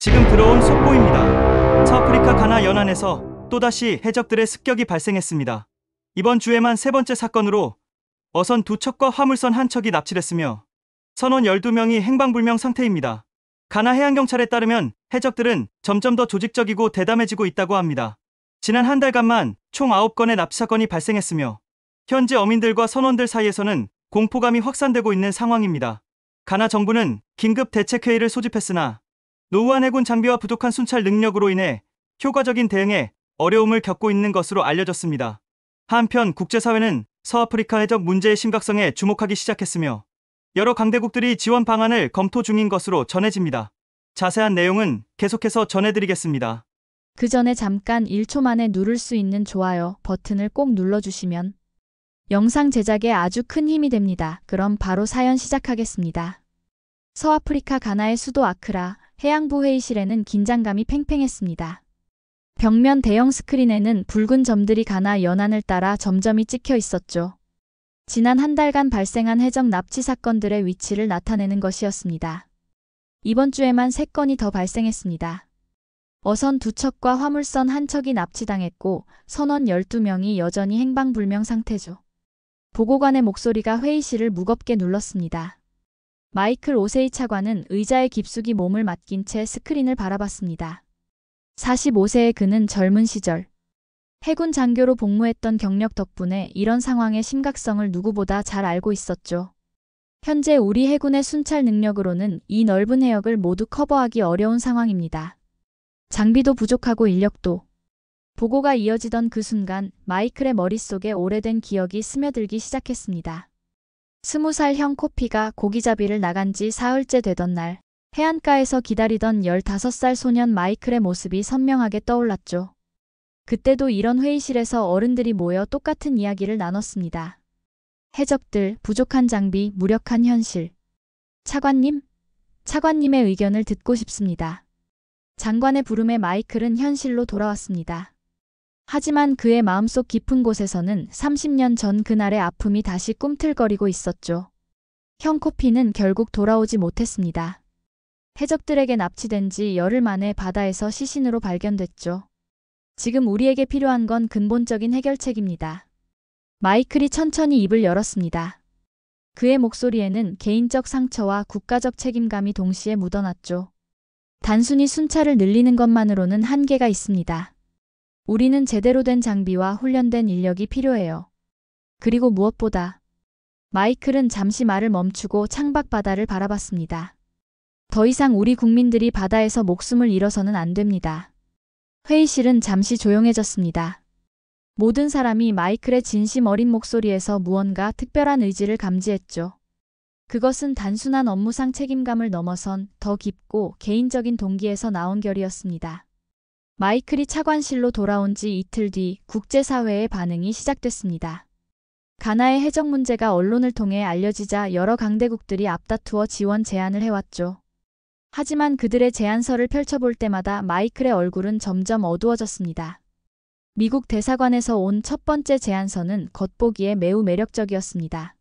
지금 들어온 속보입니다. 서아프리카 가나 연안에서 또다시 해적들의 습격이 발생했습니다. 이번 주에만 세 번째 사건으로 어선 두 척과 화물선 한 척이 납치됐으며 선원 12명이 행방불명 상태입니다. 가나 해양경찰에 따르면 해적들은 점점 더 조직적이고 대담해지고 있다고 합니다. 지난 한 달간만 총 9건의 납치 사건이 발생했으며 현재 어민들과 선원들 사이에서는 공포감이 확산되고 있는 상황입니다. 가나 정부는 긴급 대책회의를 소집했으나 노후한 해군 장비와 부족한 순찰 능력으로 인해 효과적인 대응에 어려움을 겪고 있는 것으로 알려졌습니다. 한편 국제사회는 서아프리카 해적 문제의 심각성에 주목하기 시작했으며 여러 강대국들이 지원 방안을 검토 중인 것으로 전해집니다. 자세한 내용은 계속해서 전해드리겠습니다. 그 전에 잠깐 1초 만에 누를 수 있는 좋아요 버튼을 꼭 눌러주시면 영상 제작에 아주 큰 힘이 됩니다. 그럼 바로 사연 시작하겠습니다. 서아프리카 가나의 수도 아크라 해양부 회의실에는 긴장감이 팽팽했습니다. 벽면 대형 스크린에는 붉은 점들이 가나 연안을 따라 점점이 찍혀 있었죠. 지난 한 달간 발생한 해적 납치 사건들의 위치를 나타내는 것이었습니다. 이번 주에만 3건이 더 발생했습니다. 어선 2척과 화물선 1척이 납치당했고 선원 12명이 여전히 행방불명 상태죠. 보고관의 목소리가 회의실을 무겁게 눌렀습니다. 마이클 오세이 차관은 의자에 깊숙이 몸을 맡긴 채 스크린을 바라봤습니다. 45세의 그는 젊은 시절 해군 장교로 복무했던 경력 덕분에 이런 상황의 심각성을 누구보다 잘 알고 있었죠. 현재 우리 해군의 순찰 능력으로는 이 넓은 해역을 모두 커버하기 어려운 상황입니다. 장비도 부족하고 인력도. 보고가 이어지던 그 순간 마이클의 머릿속에 오래된 기억이 스며들기 시작했습니다. 20살 형 코피가 고기잡이를 나간 지 사흘째 되던 날 해안가에서 기다리던 15살 소년 마이클의 모습이 선명하게 떠올랐죠. 그때도 이런 회의실에서 어른들이 모여 똑같은 이야기를 나눴습니다. 해적들, 부족한 장비, 무력한 현실. 차관님? 차관님의 의견을 듣고 싶습니다. 장관의 부름에 마이클은 현실로 돌아왔습니다. 하지만 그의 마음속 깊은 곳에서는 30년 전 그날의 아픔이 다시 꿈틀거리고 있었죠. 형 코피는 결국 돌아오지 못했습니다. 해적들에게 납치된 지 열흘 만에 바다에서 시신으로 발견됐죠. 지금 우리에게 필요한 건 근본적인 해결책입니다. 마이클이 천천히 입을 열었습니다. 그의 목소리에는 개인적 상처와 국가적 책임감이 동시에 묻어났죠. 단순히 순찰을 늘리는 것만으로는 한계가 있습니다. 우리는 제대로 된 장비와 훈련된 인력이 필요해요. 그리고 무엇보다 마이클은 잠시 말을 멈추고 창밖 바다를 바라봤습니다. 더 이상 우리 국민들이 바다에서 목숨을 잃어서는 안 됩니다. 회의실은 잠시 조용해졌습니다. 모든 사람이 마이클의 진심 어린 목소리에서 무언가 특별한 의지를 감지했죠. 그것은 단순한 업무상 책임감을 넘어선 더 깊고 개인적인 동기에서 나온 결이었습니다. 마이클이 차관실로 돌아온 지 이틀 뒤 국제사회의 반응이 시작됐습니다. 가나의 해적 문제가 언론을 통해 알려지자 여러 강대국들이 앞다투어 지원 제안을 해왔죠. 하지만 그들의 제안서를 펼쳐볼 때마다 마이클의 얼굴은 점점 어두워졌습니다. 미국 대사관에서 온 첫 번째 제안서는 겉보기에 매우 매력적이었습니다.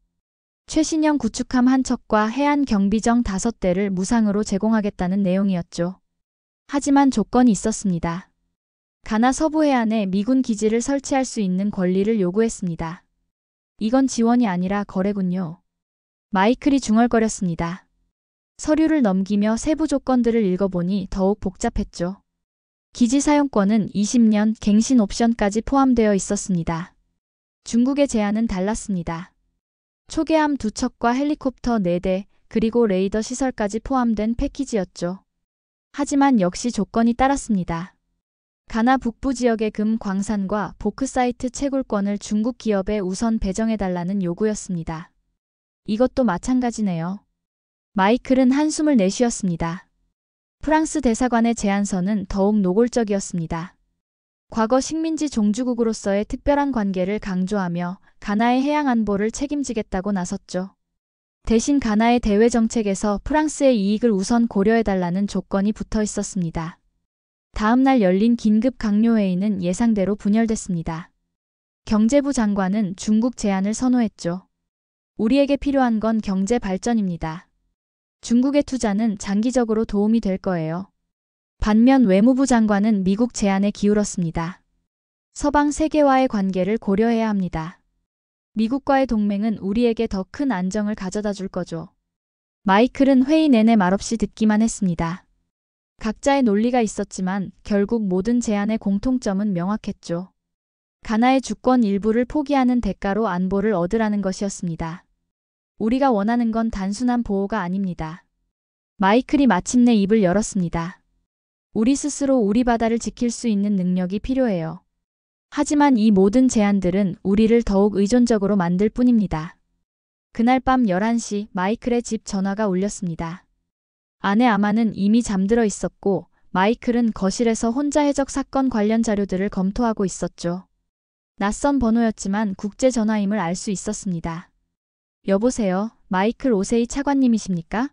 최신형 구축함 1척과 해안 경비정 5대를 무상으로 제공하겠다는 내용이었죠. 하지만 조건이 있었습니다. 가나 서부 해안에 미군 기지를 설치할 수 있는 권리를 요구했습니다. 이건 지원이 아니라 거래군요. 마이클이 중얼거렸습니다. 서류를 넘기며 세부 조건들을 읽어보니 더욱 복잡했죠. 기지 사용권은 20년 갱신 옵션까지 포함되어 있었습니다. 중국의 제안은 달랐습니다. 초계함 2척과 헬리콥터 4대, 그리고 레이더 시설까지 포함된 패키지였죠. 하지만 역시 조건이 따랐습니다. 가나 북부 지역의 금 광산과 보크사이트 채굴권을 중국 기업에 우선 배정해달라는 요구였습니다. 이것도 마찬가지네요. 마이클은 한숨을 내쉬었습니다. 프랑스 대사관의 제안서는 더욱 노골적이었습니다. 과거 식민지 종주국으로서의 특별한 관계를 강조하며 가나의 해양 안보를 책임지겠다고 나섰죠. 대신 가나의 대외 정책에서 프랑스의 이익을 우선 고려해달라는 조건이 붙어 있었습니다. 다음 날 열린 긴급 강요회의는 예상대로 분열됐습니다. 경제부 장관은 중국 제안을 선호했죠. 우리에게 필요한 건 경제 발전입니다. 중국의 투자는 장기적으로 도움이 될 거예요. 반면 외무부 장관은 미국 제안에 기울었습니다. 서방 세계와의 관계를 고려해야 합니다. 미국과의 동맹은 우리에게 더 큰 안정을 가져다 줄 거죠. 마이클은 회의 내내 말없이 듣기만 했습니다. 각자의 논리가 있었지만 결국 모든 제안의 공통점은 명확했죠. 가나의 주권 일부를 포기하는 대가로 안보를 얻으라는 것이었습니다. 우리가 원하는 건 단순한 보호가 아닙니다. 마이클이 마침내 입을 열었습니다. 우리 스스로 우리 바다를 지킬 수 있는 능력이 필요해요. 하지만 이 모든 제안들은 우리를 더욱 의존적으로 만들 뿐입니다. 그날 밤 11시 마이클의 집 전화가 울렸습니다. 아내 아마는 이미 잠들어 있었고 마이클은 거실에서 혼자 해적 사건 관련 자료들을 검토하고 있었죠. 낯선 번호였지만 국제 전화임을 알 수 있었습니다. 여보세요, 마이클 오세이 차관님이십니까?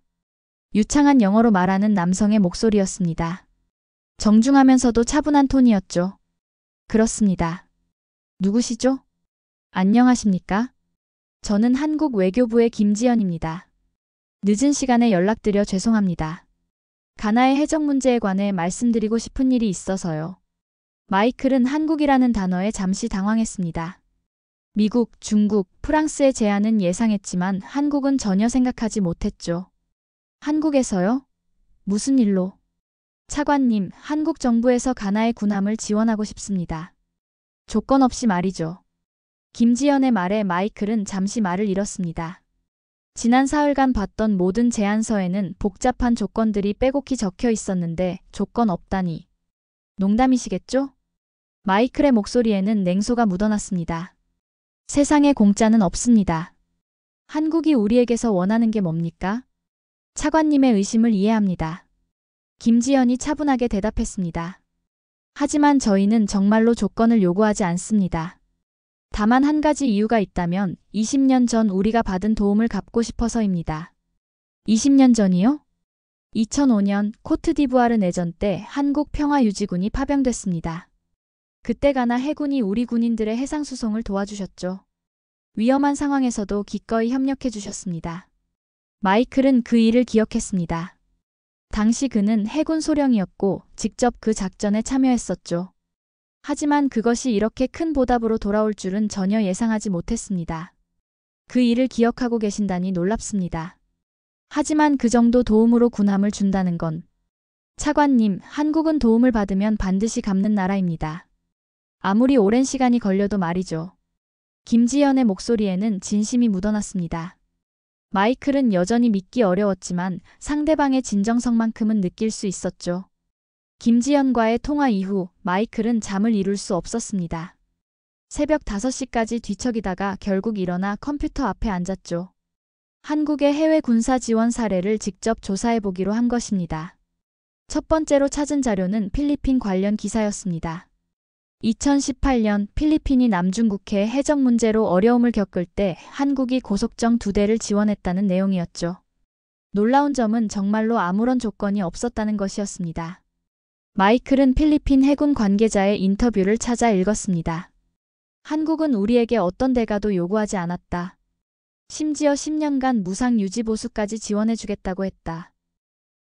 유창한 영어로 말하는 남성의 목소리였습니다. 정중하면서도 차분한 톤이었죠. 그렇습니다. 누구시죠? 안녕하십니까? 저는 한국 외교부의 김지연입니다. 늦은 시간에 연락드려 죄송합니다. 가나의 해적 문제에 관해 말씀드리고 싶은 일이 있어서요. 마이클은 한국이라는 단어에 잠시 당황했습니다. 미국, 중국, 프랑스의 제안은 예상했지만 한국은 전혀 생각하지 못했죠. 한국에서요? 무슨 일로? 차관님, 한국 정부에서 가나의 군함을 지원하고 싶습니다. 조건 없이 말이죠. 김지연의 말에 마이클은 잠시 말을 잃었습니다. 지난 사흘간 봤던 모든 제안서에는 복잡한 조건들이 빼곡히 적혀 있었는데 조건 없다니. 농담이시겠죠? 마이클의 목소리에는 냉소가 묻어났습니다. 세상에 공짜는 없습니다. 한국이 우리에게서 원하는 게 뭡니까? 차관님의 의심을 이해합니다. 김지연이 차분하게 대답했습니다. 하지만 저희는 정말로 조건을 요구하지 않습니다. 다만 한 가지 이유가 있다면 20년 전 우리가 받은 도움을 갚고 싶어서입니다. 20년 전이요? 2005년 코트디부아르 내전 때 한국 평화유지군이 파병됐습니다. 그때 가나 해군이 우리 군인들의 해상수송을 도와주셨죠. 위험한 상황에서도 기꺼이 협력해 주셨습니다. 마이클은 그 일을 기억했습니다. 당시 그는 해군 소령이었고 직접 그 작전에 참여했었죠. 하지만 그것이 이렇게 큰 보답으로 돌아올 줄은 전혀 예상하지 못했습니다. 그 일을 기억하고 계신다니 놀랍습니다. 하지만 그 정도 도움으로 군함을 준다는 건 차관님, 한국은 도움을 받으면 반드시 갚는 나라입니다. 아무리 오랜 시간이 걸려도 말이죠. 김지연의 목소리에는 진심이 묻어났습니다. 마이클은 여전히 믿기 어려웠지만 상대방의 진정성만큼은 느낄 수 있었죠. 김지연과의 통화 이후 마이클은 잠을 이룰 수 없었습니다. 새벽 5시까지 뒤척이다가 결국 일어나 컴퓨터 앞에 앉았죠. 한국의 해외 군사 지원 사례를 직접 조사해보기로 한 것입니다. 첫 번째로 찾은 자료는 필리핀 관련 기사였습니다. 2018년 필리핀이 남중국해 해적 문제로 어려움을 겪을 때 한국이 고속정 2대를 지원했다는 내용이었죠. 놀라운 점은 정말로 아무런 조건이 없었다는 것이었습니다. 마이클은 필리핀 해군 관계자의 인터뷰를 찾아 읽었습니다. 한국은 우리에게 어떤 대가도 요구하지 않았다. 심지어 10년간 무상 유지 보수까지 지원해주겠다고 했다.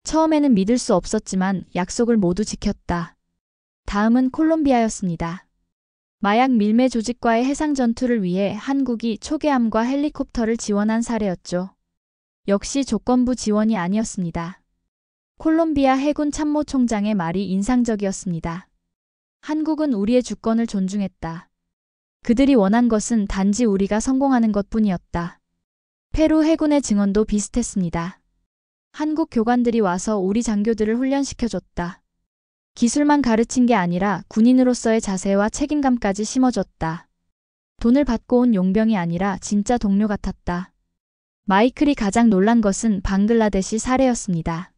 처음에는 믿을 수 없었지만 약속을 모두 지켰다. 다음은 콜롬비아였습니다. 마약 밀매 조직과의 해상 전투를 위해 한국이 초계함과 헬리콥터를 지원한 사례였죠. 역시 조건부 지원이 아니었습니다. 콜롬비아 해군 참모총장의 말이 인상적이었습니다. 한국은 우리의 주권을 존중했다. 그들이 원한 것은 단지 우리가 성공하는 것뿐이었다. 페루 해군의 증언도 비슷했습니다. 한국 교관들이 와서 우리 장교들을 훈련시켜줬다. 기술만 가르친 게 아니라 군인으로서의 자세와 책임감까지 심어줬다. 돈을 받고 온 용병이 아니라 진짜 동료 같았다. 마이클이 가장 놀란 것은 방글라데시 사례였습니다.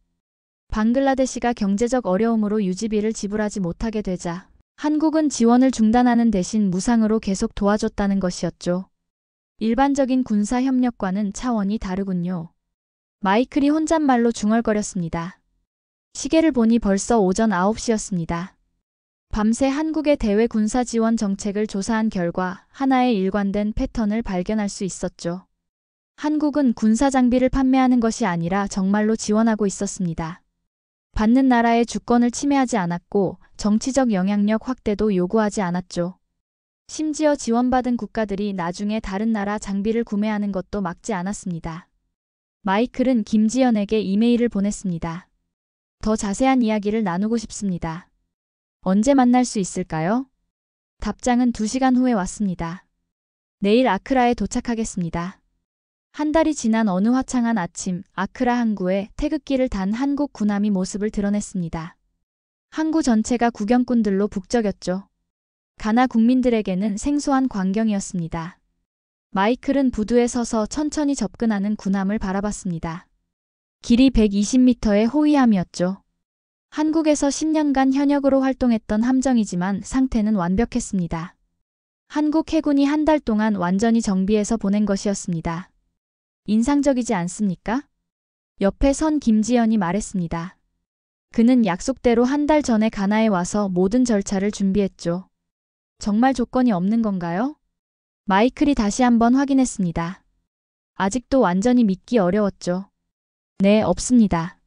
방글라데시가 경제적 어려움으로 유지비를 지불하지 못하게 되자 한국은 지원을 중단하는 대신 무상으로 계속 도와줬다는 것이었죠. 일반적인 군사협력과는 차원이 다르군요. 마이클이 혼잣말로 중얼거렸습니다. 시계를 보니 벌써 오전 9시였습니다. 밤새 한국의 대외 군사 지원 정책을 조사한 결과 하나의 일관된 패턴을 발견할 수 있었죠. 한국은 군사 장비를 판매하는 것이 아니라 정말로 지원하고 있었습니다. 받는 나라의 주권을 침해하지 않았고 정치적 영향력 확대도 요구하지 않았죠. 심지어 지원받은 국가들이 나중에 다른 나라 장비를 구매하는 것도 막지 않았습니다. 마이클은 김지연에게 이메일을 보냈습니다. 더 자세한 이야기를 나누고 싶습니다. 언제 만날 수 있을까요? 답장은 2시간 후에 왔습니다. 내일 아크라에 도착하겠습니다. 한 달이 지난 어느 화창한 아침, 아크라 항구에 태극기를 단 한국 군함이 모습을 드러냈습니다. 항구 전체가 구경꾼들로 북적였죠. 가나 국민들에게는 생소한 광경이었습니다. 마이클은 부두에 서서 천천히 접근하는 군함을 바라봤습니다. 길이 120m의 호위함이었죠. 한국에서 10년간 현역으로 활동했던 함정이지만 상태는 완벽했습니다. 한국 해군이 한 달 동안 완전히 정비해서 보낸 것이었습니다. 인상적이지 않습니까? 옆에 선 김지연이 말했습니다. 그는 약속대로 한 달 전에 가나에 와서 모든 절차를 준비했죠. 정말 조건이 없는 건가요? 마이클이 다시 한번 확인했습니다. 아직도 완전히 믿기 어려웠죠. 네, 없습니다.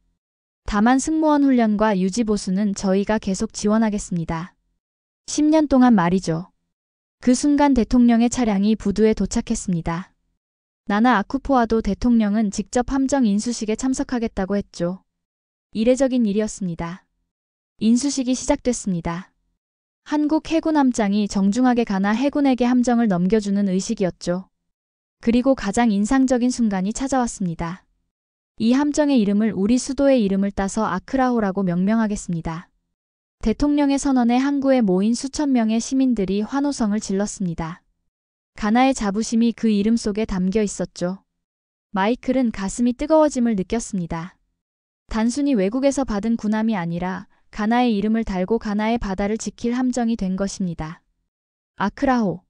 다만 승무원 훈련과 유지 보수는 저희가 계속 지원하겠습니다. 10년 동안 말이죠. 그 순간 대통령의 차량이 부두에 도착했습니다. 나나 아쿠포아도 대통령은 직접 함정 인수식에 참석하겠다고 했죠. 이례적인 일이었습니다. 인수식이 시작됐습니다. 한국 해군 함장이 정중하게 가나 해군에게 함정을 넘겨주는 의식이었죠. 그리고 가장 인상적인 순간이 찾아왔습니다. 이 함정의 이름을 우리 수도의 이름을 따서 아크라호라고 명명하겠습니다. 대통령의 선언에 항구에 모인 수천 명의 시민들이 환호성을 질렀습니다. 가나의 자부심이 그 이름 속에 담겨 있었죠. 마이클은 가슴이 뜨거워짐을 느꼈습니다. 단순히 외국에서 받은 군함이 아니라 가나의 이름을 달고 가나의 바다를 지킬 함정이 된 것입니다. 아크라호.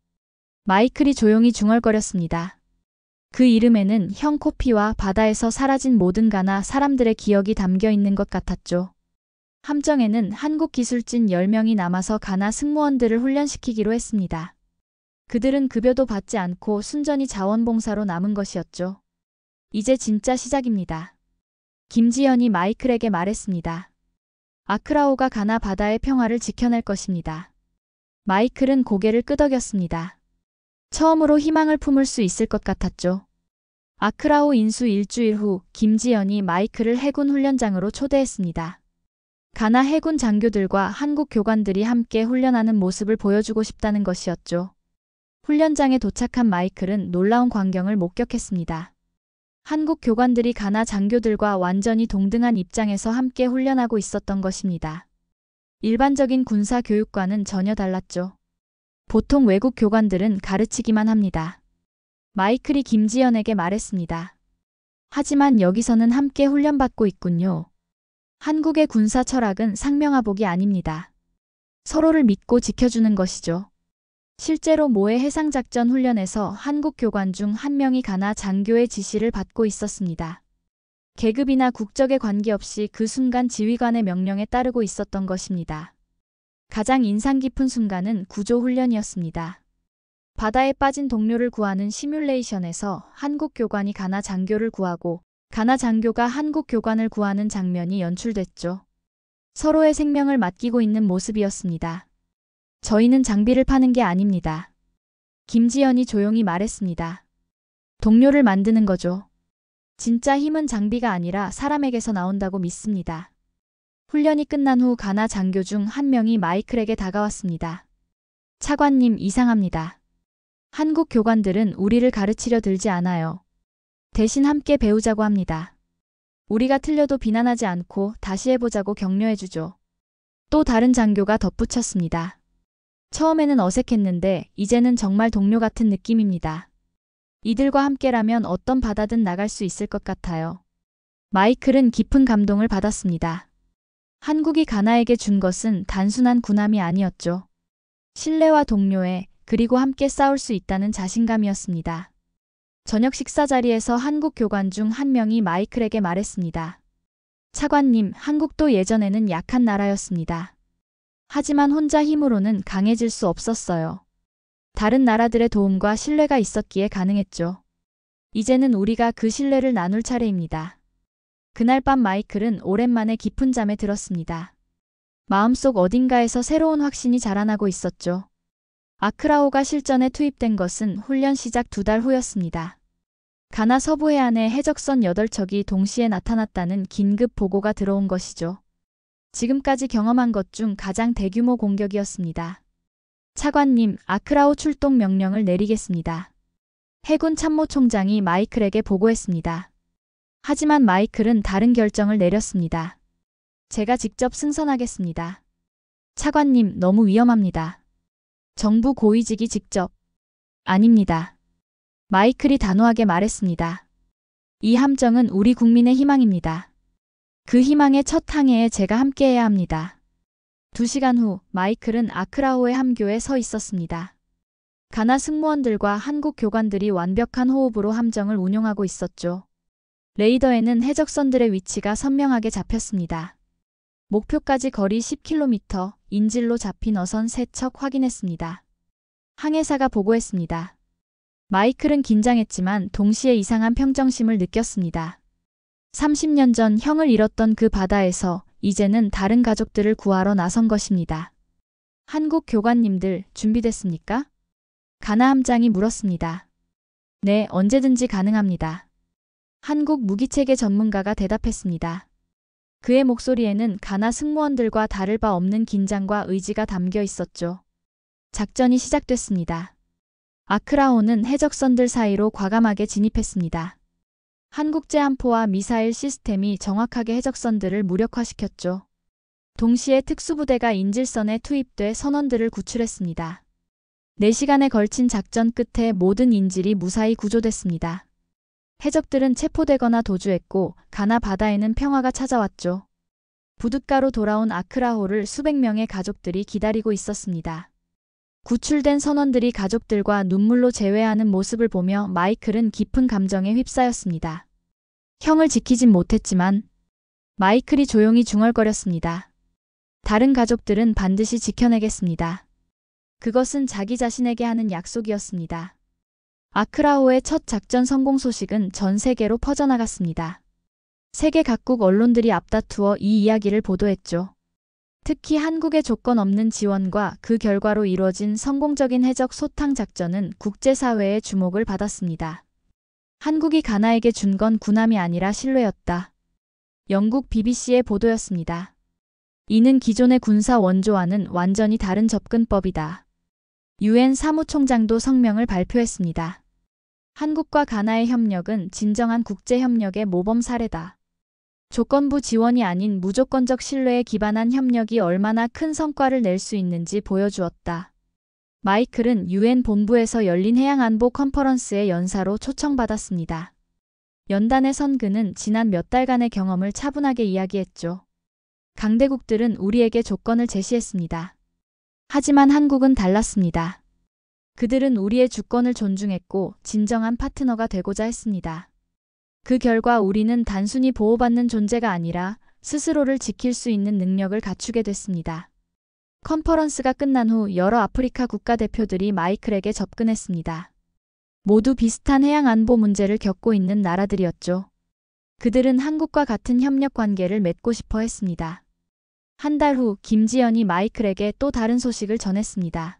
마이클이 조용히 중얼거렸습니다. 그 이름에는 형 코피와 바다에서 사라진 모든 가나 사람들의 기억이 담겨 있는 것 같았죠. 함정에는 한국 기술진 10명이 남아서 가나 승무원들을 훈련시키기로 했습니다. 그들은 급여도 받지 않고 순전히 자원봉사로 남은 것이었죠. 이제 진짜 시작입니다. 김지연이 마이클에게 말했습니다. 아크라호가 가나 바다의 평화를 지켜낼 것입니다. 마이클은 고개를 끄덕였습니다. 처음으로 희망을 품을 수 있을 것 같았죠. 아크라호 인수 일주일 후 김지연이 마이클을 해군 훈련장으로 초대했습니다. 가나 해군 장교들과 한국 교관들이 함께 훈련하는 모습을 보여주고 싶다는 것이었죠. 훈련장에 도착한 마이클은 놀라운 광경을 목격했습니다. 한국 교관들이 가나 장교들과 완전히 동등한 입장에서 함께 훈련하고 있었던 것입니다. 일반적인 군사 교육과는 전혀 달랐죠. 보통 외국 교관들은 가르치기만 합니다. 마이클이 김지연에게 말했습니다. 하지만 여기서는 함께 훈련받고 있군요. 한국의 군사 철학은 상명하복이 아닙니다. 서로를 믿고 지켜주는 것이죠. 실제로 모해 해상작전 훈련에서 한국 교관 중 한 명이 가나 장교의 지시를 받고 있었습니다. 계급이나 국적에 관계없이 그 순간 지휘관의 명령에 따르고 있었던 것입니다. 가장 인상 깊은 순간은 구조 훈련이었습니다. 바다에 빠진 동료를 구하는 시뮬레이션에서 한국 교관이 가나 장교를 구하고 가나 장교가 한국 교관을 구하는 장면이 연출됐죠. 서로의 생명을 맡기고 있는 모습이었습니다. 저희는 장비를 파는 게 아닙니다. 김지연이 조용히 말했습니다. 동료를 만드는 거죠. 진짜 힘은 장비가 아니라 사람에게서 나온다고 믿습니다. 훈련이 끝난 후 가나 장교 중 한 명이 마이클에게 다가왔습니다. 차관님, 이상합니다. 한국 교관들은 우리를 가르치려 들지 않아요. 대신 함께 배우자고 합니다. 우리가 틀려도 비난하지 않고 다시 해보자고 격려해주죠. 또 다른 장교가 덧붙였습니다. 처음에는 어색했는데 이제는 정말 동료 같은 느낌입니다. 이들과 함께라면 어떤 바다든 나갈 수 있을 것 같아요. 마이클은 깊은 감동을 받았습니다. 한국이 가나에게 준 것은 단순한 군함이 아니었죠. 신뢰와 동료애, 그리고 함께 싸울 수 있다는 자신감이었습니다. 저녁 식사 자리에서 한국 교관 중 한 명이 마이클에게 말했습니다. 차관님, 한국도 예전에는 약한 나라였습니다. 하지만 혼자 힘으로는 강해질 수 없었어요. 다른 나라들의 도움과 신뢰가 있었기에 가능했죠. 이제는 우리가 그 신뢰를 나눌 차례입니다. 그날 밤 마이클은 오랜만에 깊은 잠에 들었습니다. 마음속 어딘가에서 새로운 확신이 자라나고 있었죠. 아크라호가 실전에 투입된 것은 훈련 시작 2달 후였습니다. 가나 서부 해안에 해적선 8척이 동시에 나타났다는 긴급 보고가 들어온 것이죠. 지금까지 경험한 것 중 가장 대규모 공격이었습니다. 차관님, 아크라호 출동 명령을 내리겠습니다. 해군 참모총장이 마이클에게 보고했습니다. 하지만 마이클은 다른 결정을 내렸습니다. 제가 직접 승선하겠습니다. 차관님, 너무 위험합니다. 정부 고위직이 직접. 아닙니다. 마이클이 단호하게 말했습니다. 이 함정은 우리 국민의 희망입니다. 그 희망의 첫 항해에 제가 함께해야 합니다. 2시간 후 마이클은 아크라호의 함교에 서 있었습니다. 가나 승무원들과 한국 교관들이 완벽한 호흡으로 함정을 운용하고 있었죠. 레이더에는 해적선들의 위치가 선명하게 잡혔습니다. 목표까지 거리 10km, 인질로 잡힌 어선 3척 확인했습니다. 항해사가 보고했습니다. 마이클은 긴장했지만 동시에 이상한 평정심을 느꼈습니다. 30년 전 형을 잃었던 그 바다에서 이제는 다른 가족들을 구하러 나선 것입니다. 한국 교관님들 준비됐습니까? 가나 함장이 물었습니다. 네, 언제든지 가능합니다. 한국 무기체계 전문가가 대답했습니다. 그의 목소리에는 가나 승무원들과 다를 바 없는 긴장과 의지가 담겨 있었죠. 작전이 시작됐습니다. 아크라호는 해적선들 사이로 과감하게 진입했습니다. 한국제 함포와 미사일 시스템이 정확하게 해적선들을 무력화시켰죠. 동시에 특수부대가 인질선에 투입돼 선원들을 구출했습니다. 4시간에 걸친 작전 끝에 모든 인질이 무사히 구조됐습니다. 해적들은 체포되거나 도주했고 가나 바다에는 평화가 찾아왔죠. 부둣가로 돌아온 아크라호를 수백 명의 가족들이 기다리고 있었습니다. 구출된 선원들이 가족들과 눈물로 재회하는 모습을 보며 마이클은 깊은 감정에 휩싸였습니다. 형을 지키진 못했지만 마이클이 조용히 중얼거렸습니다. 다른 가족들은 반드시 지켜내겠습니다. 그것은 자기 자신에게 하는 약속이었습니다. 아크라호의 첫 작전 성공 소식은 전 세계로 퍼져나갔습니다. 세계 각국 언론들이 앞다투어 이 이야기를 보도했죠. 특히 한국의 조건 없는 지원과 그 결과로 이루어진 성공적인 해적 소탕 작전은 국제사회의 주목을 받았습니다. 한국이 가나에게 준 건 군함이 아니라 신뢰였다. 영국 BBC의 보도였습니다. 이는 기존의 군사 원조와는 완전히 다른 접근법이다. UN 사무총장도 성명을 발표했습니다. 한국과 가나의 협력은 진정한 국제협력의 모범 사례다. 조건부 지원이 아닌 무조건적 신뢰에 기반한 협력이 얼마나 큰 성과를 낼 수 있는지 보여주었다. 마이클은 UN 본부에서 열린 해양안보 컨퍼런스의 연사로 초청받았습니다. 연단의 선그는 지난 몇 달간의 경험을 차분하게 이야기했죠. 강대국들은 우리에게 조건을 제시했습니다. 하지만 한국은 달랐습니다. 그들은 우리의 주권을 존중했고 진정한 파트너가 되고자 했습니다. 그 결과 우리는 단순히 보호받는 존재가 아니라 스스로를 지킬 수 있는 능력을 갖추게 됐습니다. 컨퍼런스가 끝난 후 여러 아프리카 국가대표들이 마이클에게 접근했습니다. 모두 비슷한 해양 안보 문제를 겪고 있는 나라들이었죠. 그들은 한국과 같은 협력 관계를 맺고 싶어 했습니다. 한 달 후 김지연이 마이클에게 또 다른 소식을 전했습니다.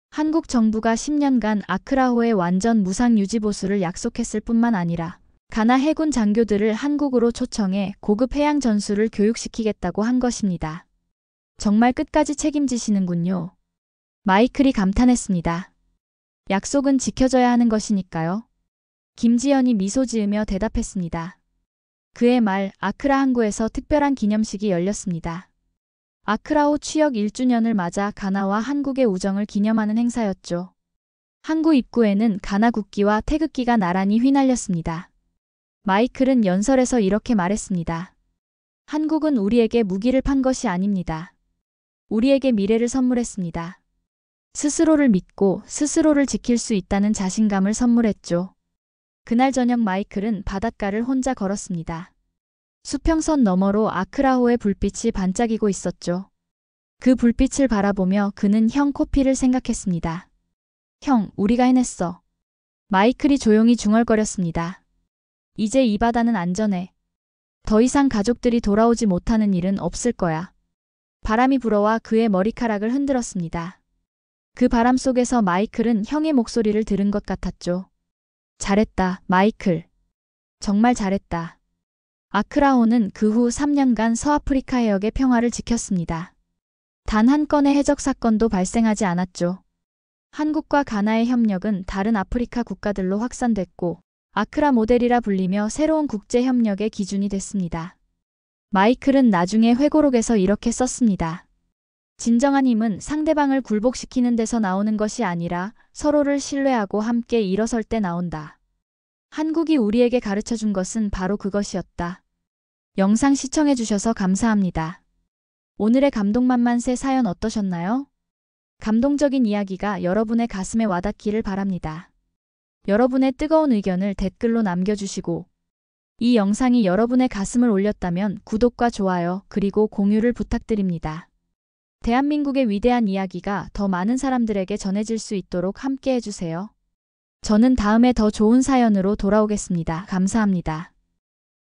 한국 정부가 10년간 아크라호의 완전 무상 유지 보수를 약속했을 뿐만 아니라 가나 해군 장교들을 한국으로 초청해 고급 해양 전술을 교육시키겠다고 한 것입니다. 정말 끝까지 책임지시는군요. 마이클이 감탄했습니다. 약속은 지켜져야 하는 것이니까요. 김지연이 미소 지으며 대답했습니다. 그의 말, 아크라 항구에서 특별한 기념식이 열렸습니다. 아크라호 취역 1주년을 맞아 가나와 한국의 우정을 기념하는 행사였죠. 항구 입구에는 가나 국기와 태극기가 나란히 휘날렸습니다. 마이클은 연설에서 이렇게 말했습니다. 한국은 우리에게 무기를 판 것이 아닙니다. 우리에게 미래를 선물했습니다. 스스로를 믿고 스스로를 지킬 수 있다는 자신감을 선물했죠. 그날 저녁 마이클은 바닷가를 혼자 걸었습니다. 수평선 너머로 아크라호의 불빛이 반짝이고 있었죠. 그 불빛을 바라보며 그는 형 코피를 생각했습니다. 형, 우리가 해냈어. 마이클이 조용히 중얼거렸습니다. 이제 이 바다는 안전해. 더 이상 가족들이 돌아오지 못하는 일은 없을 거야. 바람이 불어와 그의 머리카락을 흔들었습니다. 그 바람 속에서 마이클은 형의 목소리를 들은 것 같았죠. 잘했다, 마이클. 정말 잘했다. 아크라호는 그 후 3년간 서아프리카 해역의 평화를 지켰습니다. 단 한 건의 해적 사건도 발생하지 않았죠. 한국과 가나의 협력은 다른 아프리카 국가들로 확산됐고 아크라 모델이라 불리며 새로운 국제 협력의 기준이 됐습니다. 마이클은 나중에 회고록에서 이렇게 썼습니다. 진정한 힘은 상대방을 굴복시키는 데서 나오는 것이 아니라 서로를 신뢰하고 함께 일어설 때 나온다. 한국이 우리에게 가르쳐 준 것은 바로 그것이었다. 영상 시청해 주셔서 감사합니다. 오늘의 감동만만세 사연 어떠셨나요? 감동적인 이야기가 여러분의 가슴에 와닿기를 바랍니다. 여러분의 뜨거운 의견을 댓글로 남겨주시고 이 영상이 여러분의 가슴을 올렸다면 구독과 좋아요 그리고 공유를 부탁드립니다. 대한민국의 위대한 이야기가 더 많은 사람들에게 전해질 수 있도록 함께 해주세요. 저는 다음에 더 좋은 사연으로 돌아오겠습니다. 감사합니다.